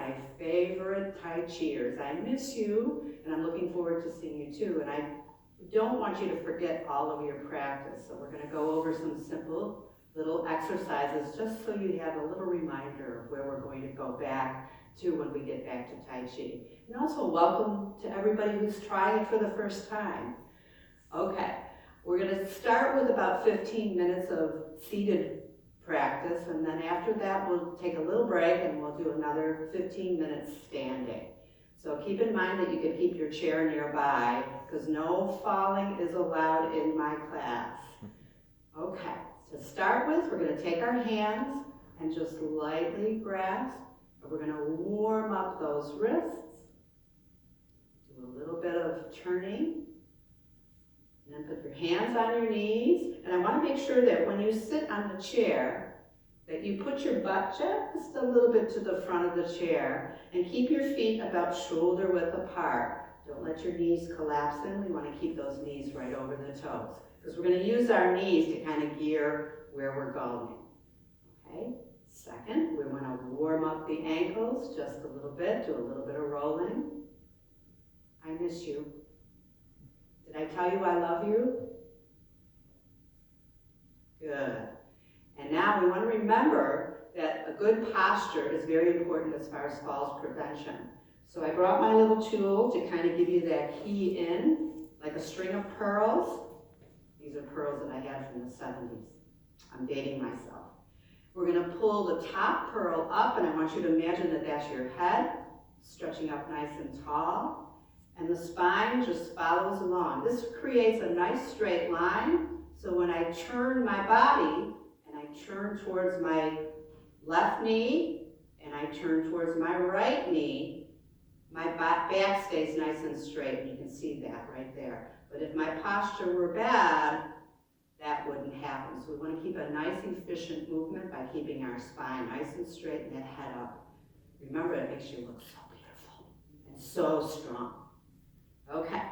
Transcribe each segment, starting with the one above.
my favorite Tai Chiers. I miss you, and I'm looking forward to seeing you too. And I don't want you to forget all of your practice. So we're going to go over some simple little exercises just so you have a little reminder of where we're going to go back to when we get back to Tai Chi. And also welcome to everybody who's trying it for the first time. Okay, we're going to start with about 15 minutes of seated practice, and then after that we'll take a little break and we'll do another 15 minutes standing. So keep in mind that you can keep your chair nearby because no falling is allowed in my class. Okay, to start with, we're going to take our hands and just lightly grasp, and we're going to warm up those wrists. Do a little bit of turning. And then put your hands on your knees. And I want to make sure that when you sit on the chair, that you put your butt just a little bit to the front of the chair and keep your feet about shoulder width apart. Don't let your knees collapse in. We want to keep those knees right over the toes because we're going to use our knees to kind of gear where we're going. Okay? Second, we want to warm up the ankles just a little bit. Do a little bit of rolling. I miss you. Did I tell you I love you? Good. And now we want to remember that a good posture is very important as far as falls prevention. So I brought my little tool to kind of give you that key in, like a string of pearls. These are pearls that I had from the 70s. I'm dating myself. We're going to pull the top pearl up, and I want you to imagine that that's your head, stretching up nice and tall. And the spine just follows along. This creates a nice straight line. So when I turn my body and I turn towards my left knee and I turn towards my right knee, my back stays nice and straight. And you can see that right there. But if my posture were bad, that wouldn't happen. So we want to keep a nice, efficient movement by keeping our spine nice and straight and that head up. Remember, it makes you look so beautiful and so strong. Okay,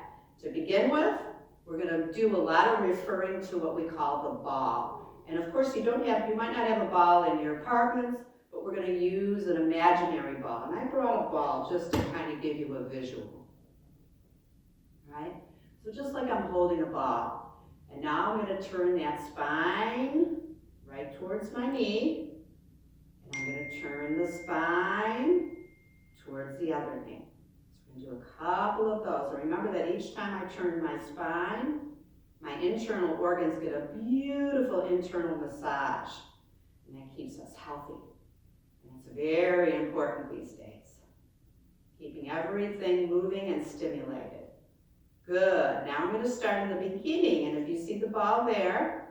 to begin with, we're going to do a lot of referring to what we call the ball. And of course, you might not have a ball in your apartments, but we're going to use an imaginary ball. And I brought a ball just to kind of give you a visual. Right? So just like I'm holding a ball. And now I'm going to turn that spine right towards my knee. And I'm going to turn the spine towards the other knee. Do a couple of those. And remember that each time I turn my spine, my internal organs get a beautiful internal massage. And that keeps us healthy. And it's very important these days. Keeping everything moving and stimulated. Good. Now I'm going to start in the beginning. And if you see the ball there,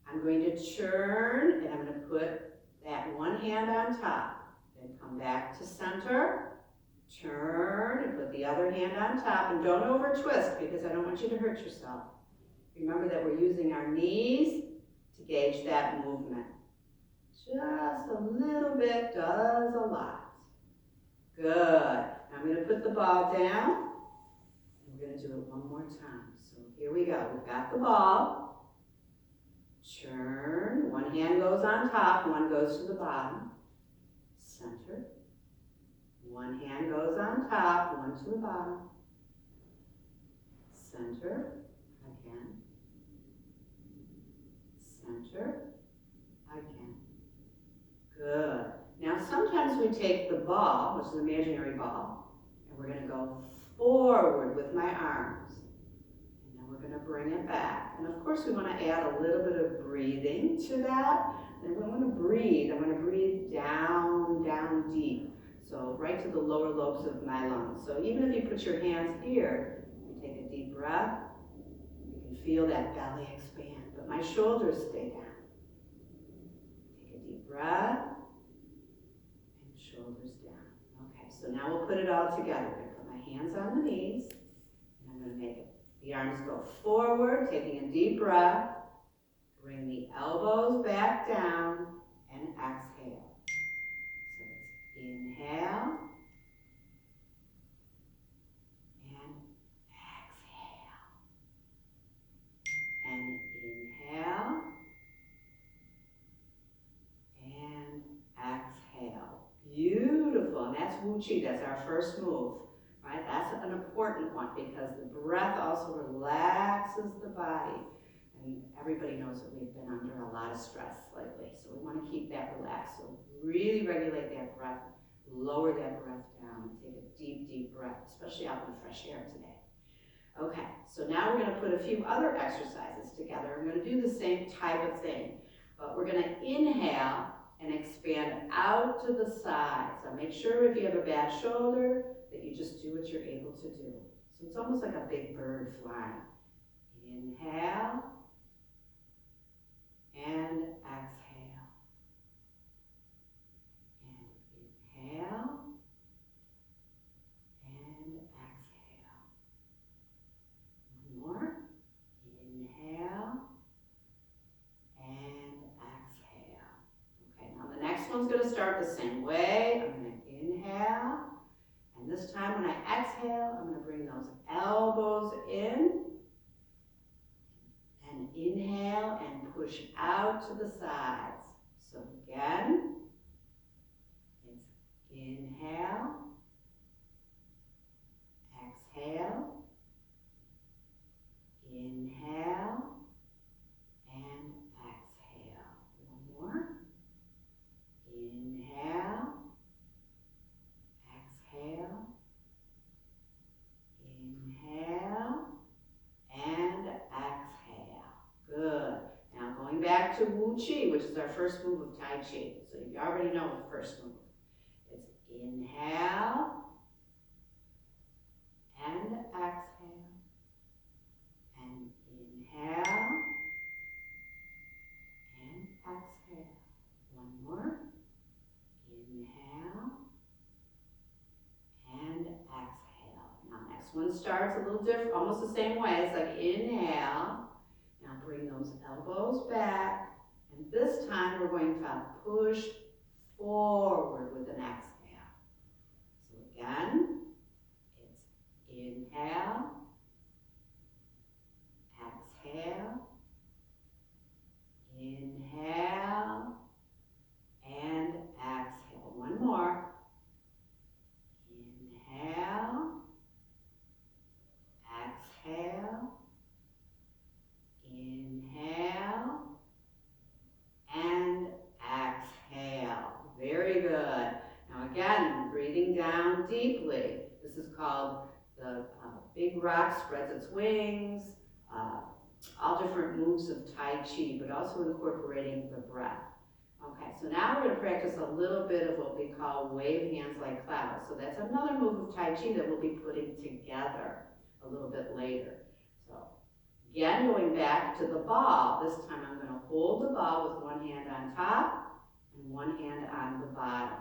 I'm going to turn and I'm going to put that one hand on top. Then come back to center. Turn and put the other hand on top, and don't over twist because I don't want you to hurt yourself. Remember that we're using our knees to gauge that movement. Just a little bit does a lot. Good. Now I'm going to put the ball down. And we're going to do it one more time. So here we go. We've got the ball. Turn. One hand goes on top, one goes to the bottom. Center. One hand goes on top, one to the bottom. Center, again. Center, again. Good. Now sometimes we take the ball, which is an imaginary ball, and we're going to go forward with my arms. And then we're going to bring it back. And of course we want to add a little bit of breathing to that. And when I want to breathe, I want to breathe down, down deep. So right to the lower lobes of my lungs. So even if you put your hands here, you take a deep breath, you can feel that belly expand, but my shoulders stay down. Take a deep breath, and shoulders down. Okay, so now we'll put it all together. I'm going to put my hands on the knees, and I'm going to make the arms go forward, taking a deep breath, bring the elbows back down, and exhale. Inhale and exhale. And inhale and exhale. Beautiful. beautiful, and that's Wu Chi, that's our first move, right? That's an important one because the breath also relaxes the body. And everybody knows that we've been under a lot of stress lately, so we want to keep that relaxed. So really regulate that breath, lower that breath down, and take a deep, deep breath, especially out in the fresh air today. Okay, so now we're going to put a few other exercises together. I'm going to do the same type of thing, but we're going to inhale and expand out to the side. So make sure if you have a bad shoulder that you just do what you're able to do. So it's almost like a big bird flying. Inhale and exhale. And inhale and exhale. One more. Inhale and exhale. Okay, now the next one's going to start the same way. I'm going to inhale, and this time when I exhale, I'm going to bring those elbows in, and inhale and push out to the sides. So again, it's inhale, exhale, inhale, and exhale. One more. Inhale, exhale, inhale, and exhale. Good. Now going back to Wu Chi, which is our first move of Tai Chi. So you already know the first move. It's inhale and exhale, and inhale and exhale. One more. Inhale and exhale. Now next one starts a little different, almost the same way. It's like inhale. Now bring those elbows back. And this time we're going to push forward with an exhale. So again, it's inhale, exhale, inhale, and exhale. One more. Inhale, exhale, inhale, and exhale. Very good. Now again, breathing down deeply. This is called the big rock spreads its wings, all different moves of Tai Chi, but also incorporating the breath. Okay, so now we're going to practice a little bit of what we call wave hands like clouds. So that's another move of Tai Chi that we'll be putting together a little bit later. So again, going back to the ball, this time I'm going to hold the ball with one hand on top and one hand on the bottom.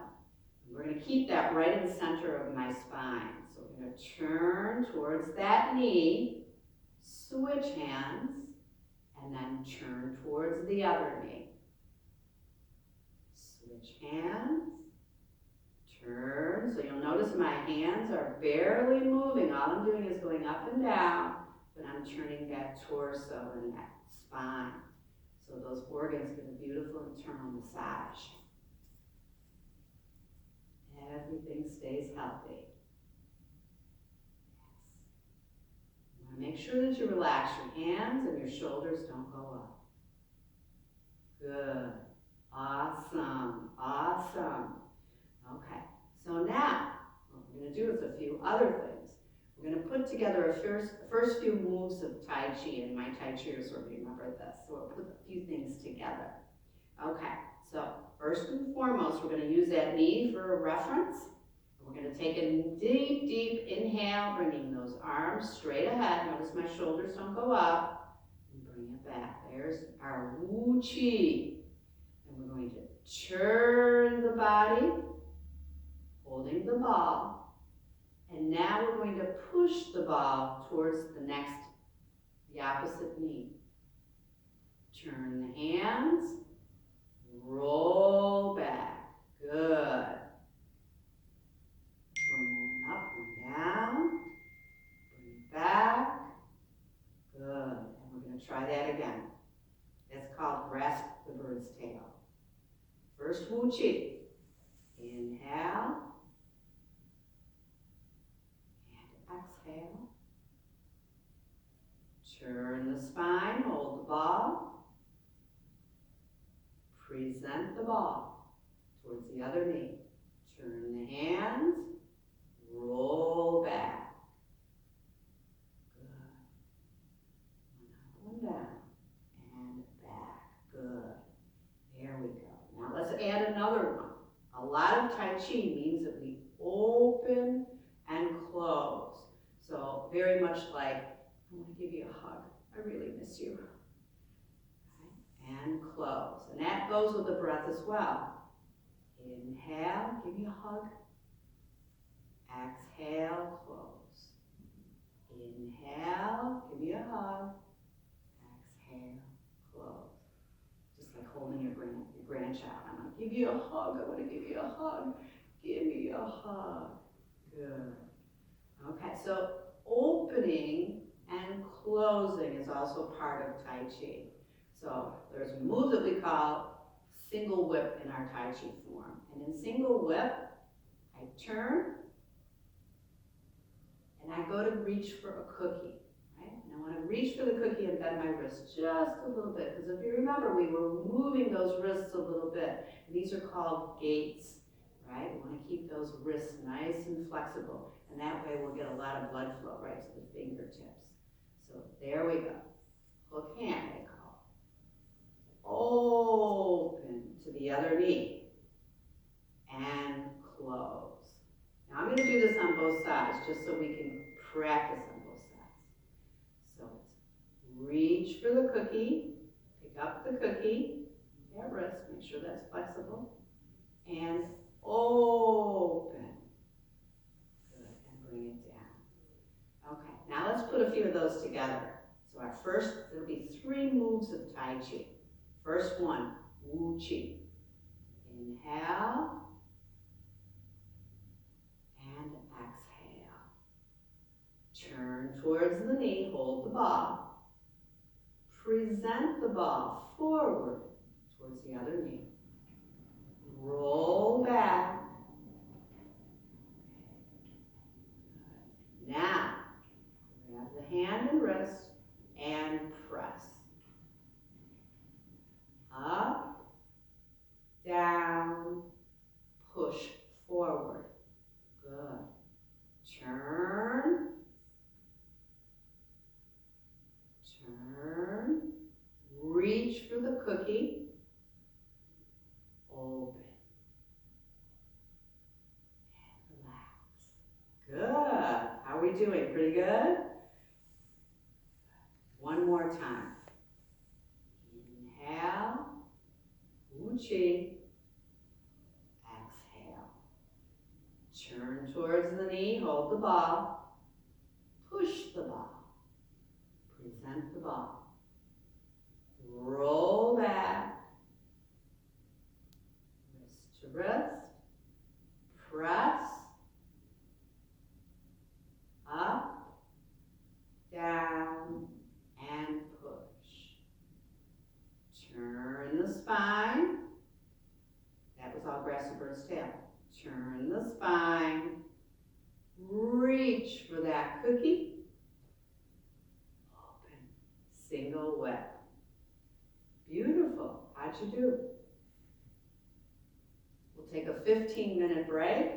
And we're going to keep that right in the center of my spine. So we're going to turn towards that knee, switch hands, and then turn towards the other knee. Switch hands, turn. So you'll notice my hands are barely moving. All I'm doing is going up and down, but I'm turning that torso and that spine. So those organs get a beautiful internal massage. Everything stays healthy. Yes. You want to make sure that you relax your hands and your shoulders don't go up. Good. Awesome. Awesome. Okay. So now, what we're going to do is a few other things. We're going to put together a first few moves of Tai Chi, and my Tai Chiers will remember this. So we'll put a few things together. Okay, so first and foremost, we're going to use that knee for a reference. We're going to take a deep, deep inhale, bringing those arms straight ahead. Notice my shoulders don't go up. And bring it back. There's our Wu Chi. And we're going to turn the body, holding the ball. And now we're going to push the ball towards the opposite knee. Turn the hands, roll back. Good. One up, one down. Bring it back. Good. And we're going to try that again. That's called grasp the bird's tail. First Wu Chi. Inhale. Turn the spine, hold the ball. Present the ball towards the other knee. Turn the hands, roll back. Good. One down and back. Good. There we go. Now let's add another one. A lot of Tai Chi means that we open and close. So very much like, I want to give you a hug. I really miss you. Okay. And close. And that goes with the breath as well. Inhale, give me a hug. Exhale, close. Inhale, give me a hug. Exhale, close. Just like holding your grandchild. I'm going to give you a hug. I want to give you a hug. Give me a hug. Good. Okay, so opening and closing is also part of Tai Chi. So there's a move that we call single whip in our Tai Chi form. And in single whip, I turn and I go to reach for a cookie. Right? And I want to reach for the cookie and bend my wrist just a little bit. Because if you remember, we were moving those wrists a little bit. And these are called gates. Right? We want to keep those wrists nice and flexible. And that way we'll get a lot of blood flow right to the fingertips. So there we go. Hook hand, I call. Open to the other knee. And close. Now I'm going to do this on both sides just so we can practice on both sides. So it's reach for the cookie. Pick up the cookie. That wrist, make sure that's flexible. And open. Good, and bring it down. Okay, now let's put a few of those together. So our first, there'll be 3 moves of Tai Chi. First one, Wu Chi. Inhale. And exhale. Turn towards the knee, hold the ball. Present the ball forward towards the other knee. Roll back. Now, grab the hand and wrist and press. Up, down, push forward. Good. Turn. Turn. Reach for the cookie. Open. And relax. Good. How are we doing? Pretty good? One more time. Inhale. Wu Chi. Exhale. Turn towards the knee. Hold the ball. Push the ball. Present the ball. Roll back. Wrist to wrist. Press. Up. Down. And push. Turn the spine. That was all grasshopper's tail. Turn the spine. Reach for that cookie. Open. Single whip. Beautiful. How'd you do? We'll take a 15-minute break.